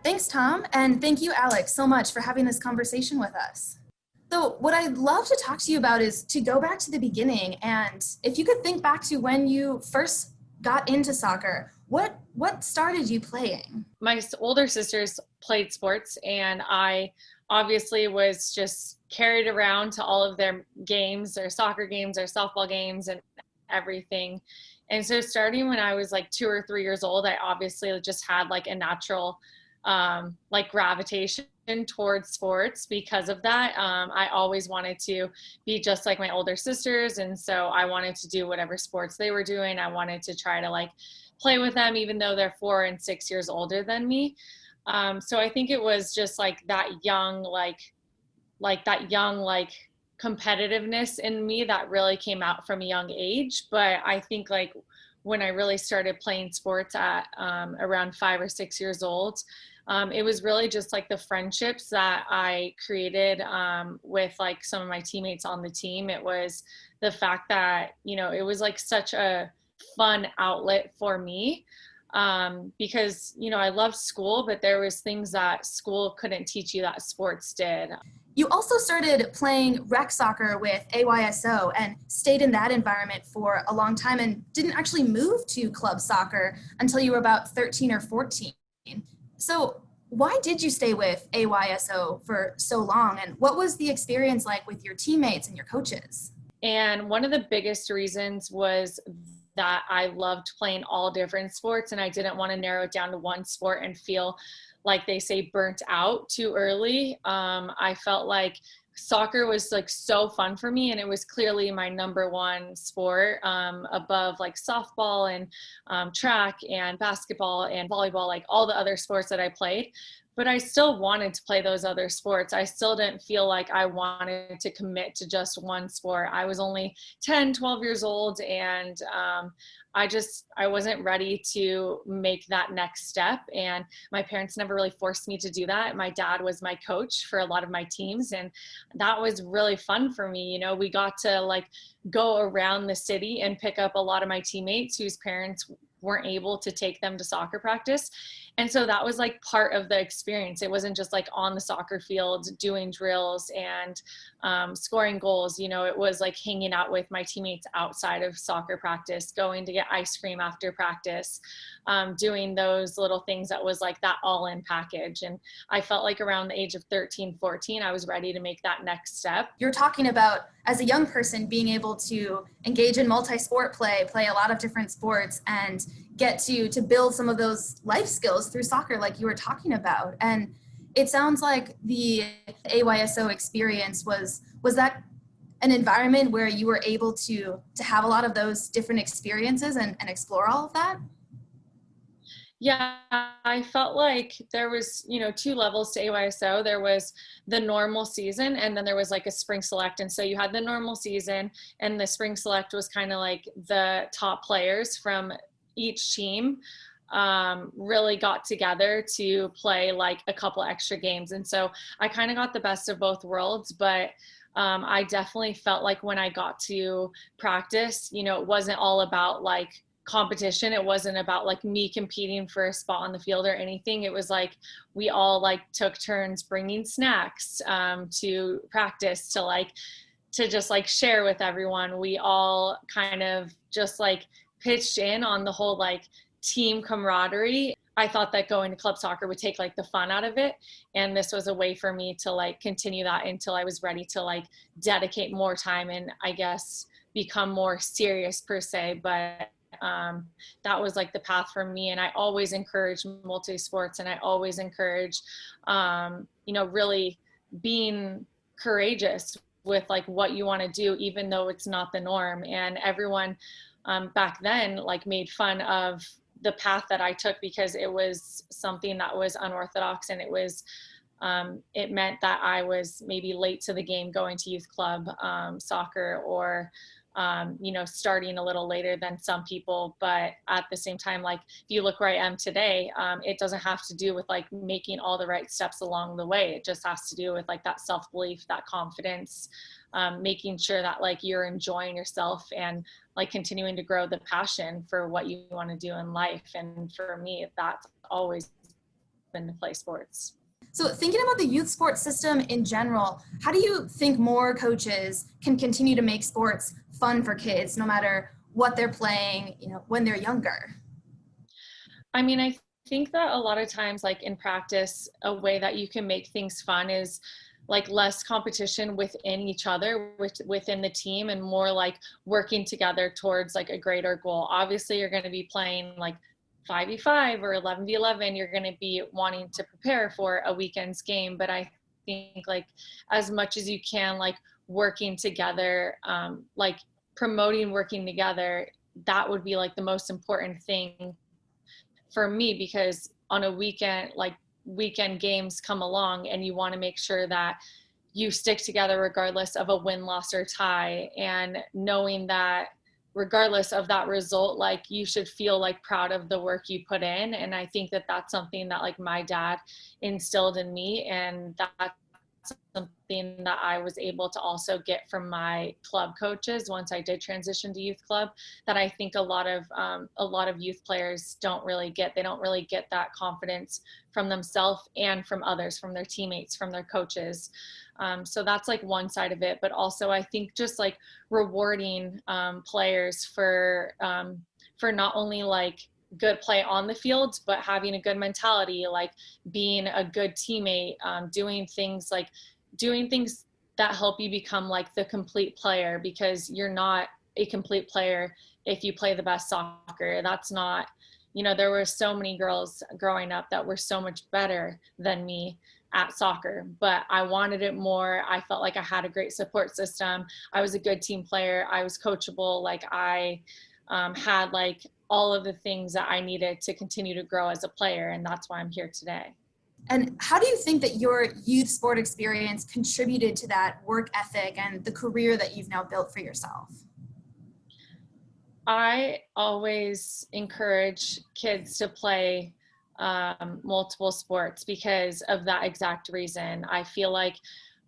Thanks, Tom, and thank you, Alex, so much for having this conversation with us. So what I'd love to talk to you about is to go back to the beginning, and if you could think back to when you first got into soccer, what started you playing? My older sisters played sports, and I obviously was just carried around to all of their games, their soccer games, their softball games, and everything. And so starting when I was like 2 or 3 years old, I obviously just had like a natural like gravitation towards sports because of that. I always wanted to be just like my older sisters. And so I wanted to do whatever sports they were doing. I wanted to try to like play with them, even though they're 4 and 6 years older than me. So I think it was just like that young, like competitiveness in me that really came out from a young age. But I think like when I really started playing sports at around 5 or 6 years old, it was really just like the friendships that I created with like some of my teammates on the team. It was the fact that, it was like such a fun outlet for me because, I loved school, but there was things that school couldn't teach you that sports did. You also started playing rec soccer with AYSO and stayed in that environment for a long time and didn't actually move to club soccer until you were about 13 or 14. So why did you stay with AYSO for so long, and what was the experience like with your teammates and your coaches? And one of the biggest reasons was that I loved playing all different sports, and I didn't want to narrow it down to one sport and feel like they say burnt out too early. I felt like soccer was like so fun for me, and it was clearly my number one sport above like softball and track and basketball and volleyball, like all the other sports that I played. But I still wanted to play those other sports. I still didn't feel like I wanted to commit to just one sport. I was only 10, 12 years old, and I wasn't ready to make that next step. And my parents never really forced me to do that. My dad was my coach for a lot of my teams, and that was really fun for me. We got to like go around the city and pick up a lot of my teammates whose parents weren't able to take them to soccer practice. And so that was like part of the experience. It wasn't just like on the soccer field doing drills and scoring goals. It was like hanging out with my teammates outside of soccer practice, going to get ice cream after practice, doing those little things that was like that all-in package. And I felt like around the age of 13, 14, I was ready to make that next step. You're talking about, as a young person, being able to engage in multi-sport play a lot of different sports, and get to build some of those life skills through soccer like you were talking about. And it sounds like the AYSO experience was that an environment where you were able to have a lot of those different experiences and explore all of that? Yeah, I felt like there was, two levels to AYSO. There was the normal season, and then there was like a spring select. And so you had the normal season, and the spring select was kind of like the top players from each team really got together to play like a couple extra games. And so I kind of got the best of both worlds, but I definitely felt like when I got to practice, it wasn't all about like competition. It wasn't about like me competing for a spot on the field or anything. It was like we all like took turns bringing snacks to practice to just like share with everyone. We all kind of just like pitched in on the whole like team camaraderie. I thought that going to club soccer would take like the fun out of it, and this was a way for me to like continue that until I was ready to like dedicate more time and I guess become more serious per se. But that was like the path for me. And I always encourage multi-sports, and I always encourage really being courageous with like what you want to do, even though it's not the norm. And everyone back then like made fun of the path that I took because it was something that was unorthodox, and it meant that I was maybe late to the game going to youth club soccer, or starting a little later than some people. But at the same time, like if you look where I am today, it doesn't have to do with like making all the right steps along the way. It just has to do with like that self-belief, that confidence, making sure that like you're enjoying yourself and like continuing to grow the passion for what you want to do in life. And for me, that's always to play sports. So thinking about the youth sports system in general, how do you think more coaches can continue to make sports fun for kids, no matter what they're playing, when they're younger? I mean, I think that a lot of times, like in practice, a way that you can make things fun is like less competition within each other, within the team, and more like working together towards like a greater goal. Obviously, you're going to be playing like 5v5 or 11v11. You're going to be wanting to prepare for a weekend's game, but I think like as much as you can, like working together, like promoting working together, that would be like the most important thing for me, because on a weekend, like weekend games come along and you want to make sure that you stick together regardless of a win, loss, or tie, and knowing that regardless of that result, like you should feel like proud of the work you put in. And I think that that's something that like my dad instilled in me, and that's something that I was able to also get from my club coaches once I did transition to youth club, that I think a lot of youth players don't really get. They don't really get that confidence from themselves and from others, from their teammates, from their coaches. So that's like one side of it, but also I think just like rewarding players for not only like good play on the field, but having a good mentality, like being a good teammate, doing things that help you become like the complete player, because you're not a complete player if you play the best soccer. That's not, there were so many girls growing up that were so much better than me at soccer, but I wanted it more. I felt like I had a great support system. I was a good team player. I was coachable. Like I had like all of the things that I needed to continue to grow as a player. And that's why I'm here today. And how do you think that your youth sport experience contributed to that work ethic and the career that you've now built for yourself? I always encourage kids to play multiple sports because of that exact reason. I feel like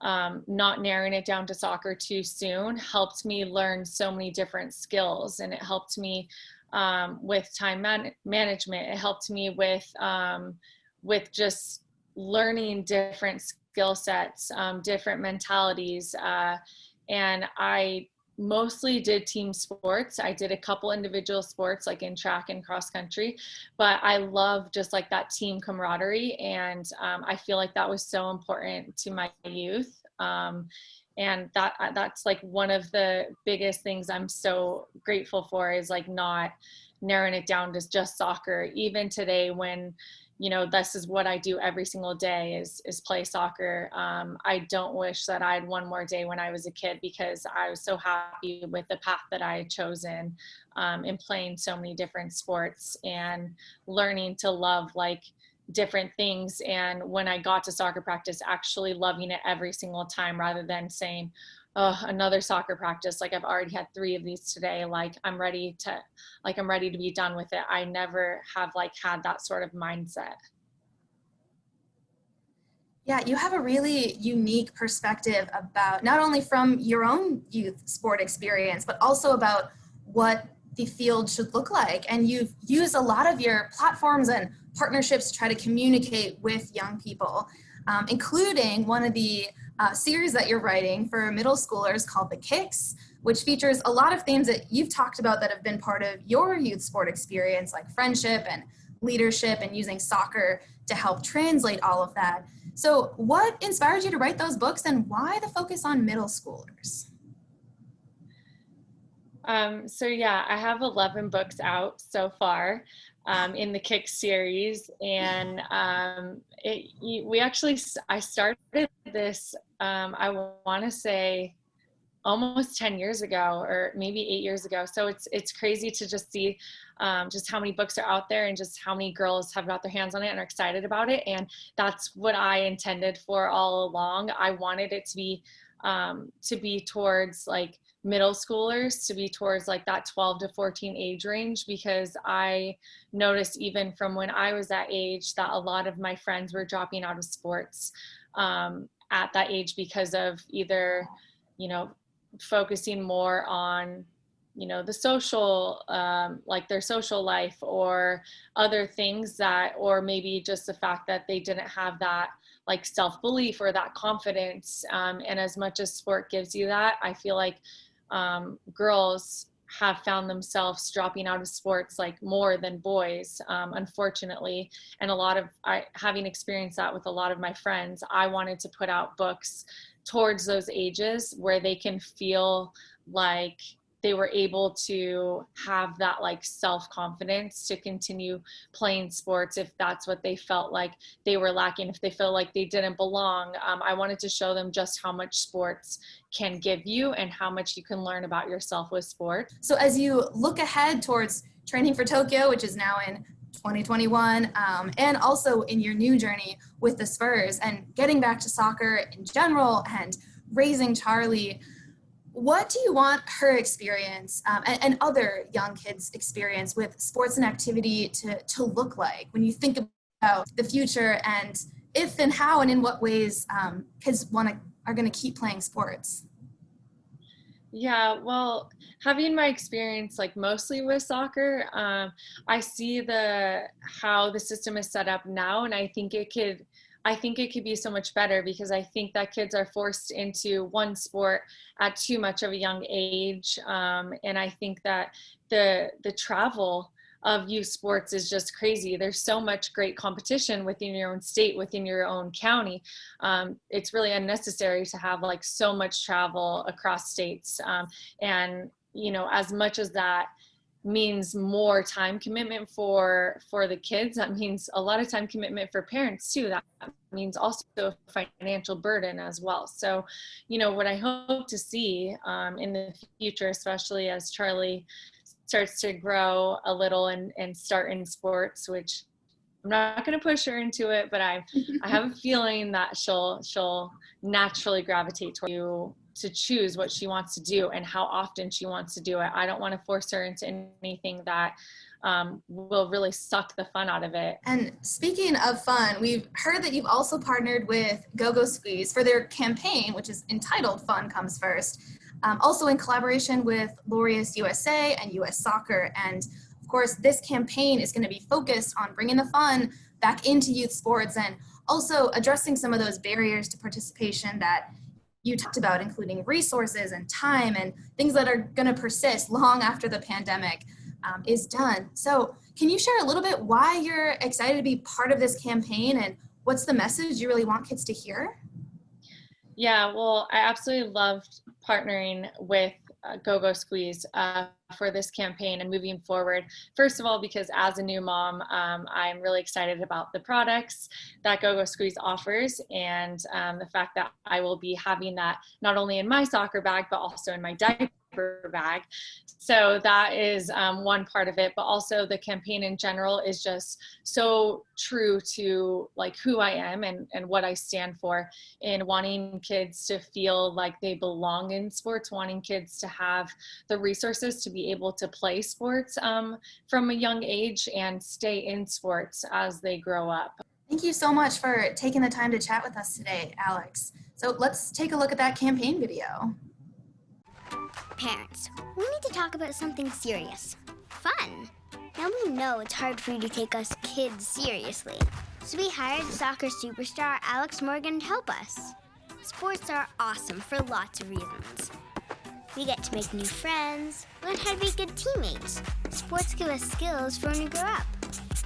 not narrowing it down to soccer too soon helped me learn so many different skills, and it helped me with time management. It helped me with just learning different skill sets, different mentalities, and I mostly did team sports. I did a couple individual sports like in track and cross country, but I love just like that team camaraderie. And I feel like that was so important to my youth. And that's like one of the biggest things I'm so grateful for, is like not narrowing it down to just soccer. Even today, when this is what I do every single day is play soccer. I don't wish that I had one more day when I was a kid, because I was so happy with the path that I had chosen in playing so many different sports and learning to love like different things. And when I got to soccer practice, actually loving it every single time, rather than saying, oh, another soccer practice, like I've already had 3 of these today, like I'm ready to be done with it. I never have like had that sort of mindset. Yeah, you have a really unique perspective about not only from your own youth sport experience, but also about what the field should look like. And you've used a lot of your platforms and partnerships to try to communicate with young people, including one of the series that you're writing for middle schoolers called The Kicks, which features a lot of themes that you've talked about that have been part of your youth sport experience, like friendship and leadership and using soccer to help translate all of that. So what inspired you to write those books, and why the focus on middle schoolers? So yeah, I have 11 books out so far in the Kick series, and I started this, I want to say almost 10 years ago, or maybe 8 years ago. So it's crazy to just see just how many books are out there, and just how many girls have got their hands on it and are excited about it. And that's what I intended for all along. I wanted it to be towards like middle schoolers, to be towards like that 12 to 14 age range, because I noticed even from when I was that age that a lot of my friends were dropping out of sports at that age, because of either, focusing more on the social, like their social life or other things that, or maybe just the fact that they didn't have that like self-belief or that confidence. And as much as sport gives you that, I feel like girls have found themselves dropping out of sports like more than boys, unfortunately. And having experienced that with a lot of my friends, I wanted to put out books towards those ages where they can feel like they were able to have that like self-confidence to continue playing sports if that's what they felt like they were lacking, if they feel like they didn't belong. I wanted to show them just how much sports can give you and how much you can learn about yourself with sport. So as you look ahead towards training for Tokyo, which is now in 2021, and also in your new journey with the Spurs and getting back to soccer in general and raising Charlie, what do you want her experience and other young kids' experience with sports and activity to look like when you think about the future, and if and how and in what ways kids are going to keep playing sports? Yeah, well, having my experience like mostly with soccer, I see how the system is set up now, and I think it could be so much better, because I think that kids are forced into one sport at too much of a young age. And I think that the travel of youth sports is just crazy. There's so much great competition within your own state, within your own county. It's really unnecessary to have like so much travel across states. And, as much as that means more time commitment for the kids, that means a lot of time commitment for parents too. That means also a financial burden as well. So, what I hope to see in the future, especially as Charlie starts to grow a little and start in sports, which I'm not going to push her into it, but I have a feeling that she'll naturally gravitate toward you to choose what she wants to do and how often she wants to do it. I don't want to force her into anything that will really suck the fun out of it. And speaking of fun, we've heard that you've also partnered with Go-Go Squeeze for their campaign, which is entitled Fun Comes First, also in collaboration with Laureus USA and US Soccer. And of course, this campaign is going to be focused on bringing the fun back into youth sports and also addressing some of those barriers to participation that you talked about, including resources and time and things that are going to persist long after the pandemic is done. So can you share a little bit why you're excited to be part of this campaign and what's the message you really want kids to hear? Yeah, well, I absolutely loved partnering with Go-Go Squeeze for this campaign and moving forward. First of all, because as a new mom, I'm really excited about the products that Go-Go Squeeze offers, and the fact that I will be having that not only in my soccer bag, but also in my diaper bag. So that is one part of it, but also the campaign in general is just so true to like who I am and what I stand for, in wanting kids to feel like they belong in sports, wanting kids to have the resources to be able to play sports from a young age and stay in sports as they grow up. Thank you so much for taking the time to chat with us today, Alex. So let's take a look at that campaign video. Parents, we need to talk about something serious. Fun. Now we know it's hard for you to take us kids seriously. So we hired soccer superstar Alex Morgan to help us. Sports are awesome for lots of reasons. We get to make new friends, learn how to be good teammates. Sports give us skills for when we grow up.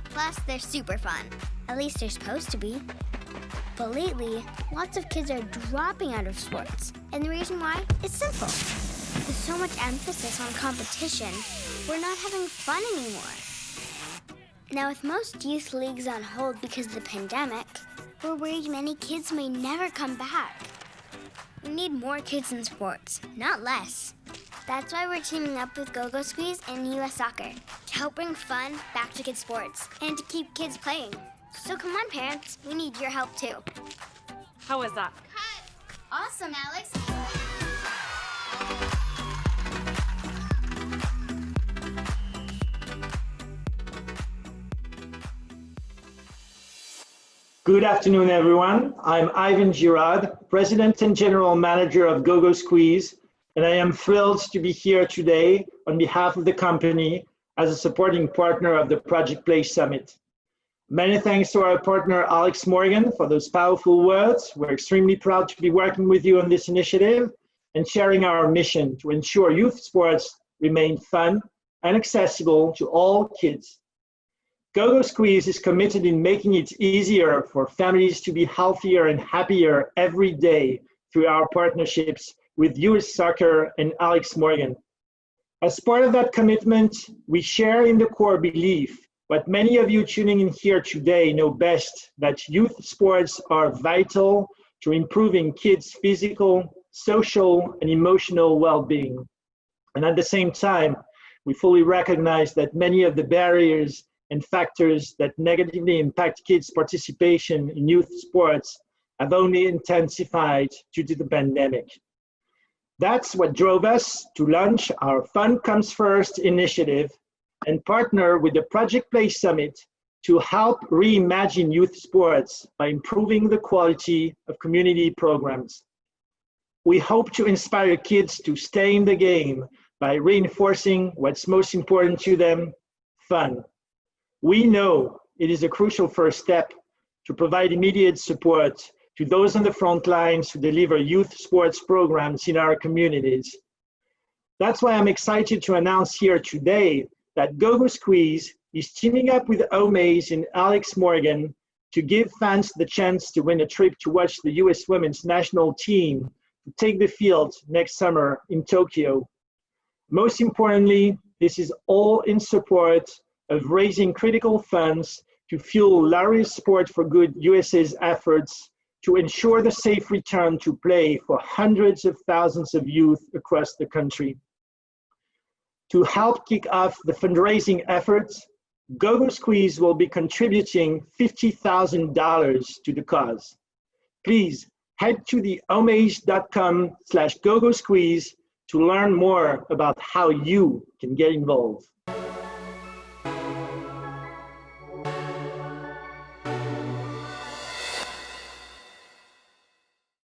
Plus, they're super fun. At least they're supposed to be. But lately, lots of kids are dropping out of sports. And the reason why is simple. With so much emphasis on competition, we're not having fun anymore. Now, with most youth leagues on hold because of the pandemic, we're worried many kids may never come back. We need more kids in sports, not less. That's why we're teaming up with Go-Go Squeeze and US Soccer to help bring fun back to kids' sports and to keep kids playing. So come on, parents, we need your help too. How was that? Awesome, Alex. Good afternoon, everyone. I'm Ivan Girard, President and General Manager of Go-Go Squeeze, and I am thrilled to be here today on behalf of the company as a supporting partner of the Project Play Summit. Many thanks to our partner, Alex Morgan, for those powerful words. We're extremely proud to be working with you on this initiative and sharing our mission to ensure youth sports remain fun and accessible to all kids. Go-Go Squeeze is committed in making it easier for families to be healthier and happier every day through our partnerships with US Soccer and Alex Morgan. As part of that commitment, we share in the core belief what many of you tuning in here today know best, that youth sports are vital to improving kids' physical, social, and emotional well-being. And at the same time, we fully recognize that many of the barriers and factors that negatively impact kids' participation in youth sports have only intensified due to the pandemic. That's what drove us to launch our Fun Comes First initiative and partner with the Project Play Summit to help reimagine youth sports by improving the quality of community programs. We hope to inspire kids to stay in the game by reinforcing what's most important to them, fun. We know it is a crucial first step to provide immediate support to those on the front lines who deliver youth sports programs in our communities. That's why I'm excited to announce here today that Go-Go Squeeze is teaming up with Omaze and Alex Morgan to give fans the chance to win a trip to watch the US women's national team to take the field next summer in Tokyo. Most importantly, this is all in support of raising critical funds to fuel Larry's Sport for Good USA's efforts to ensure the safe return to play for hundreds of thousands of youth across the country. To help kick off the fundraising efforts, Go-Go Squeeze will be contributing $50,000 to the cause. Please head to the omaze.com/gogosqueeze to learn more about how you can get involved.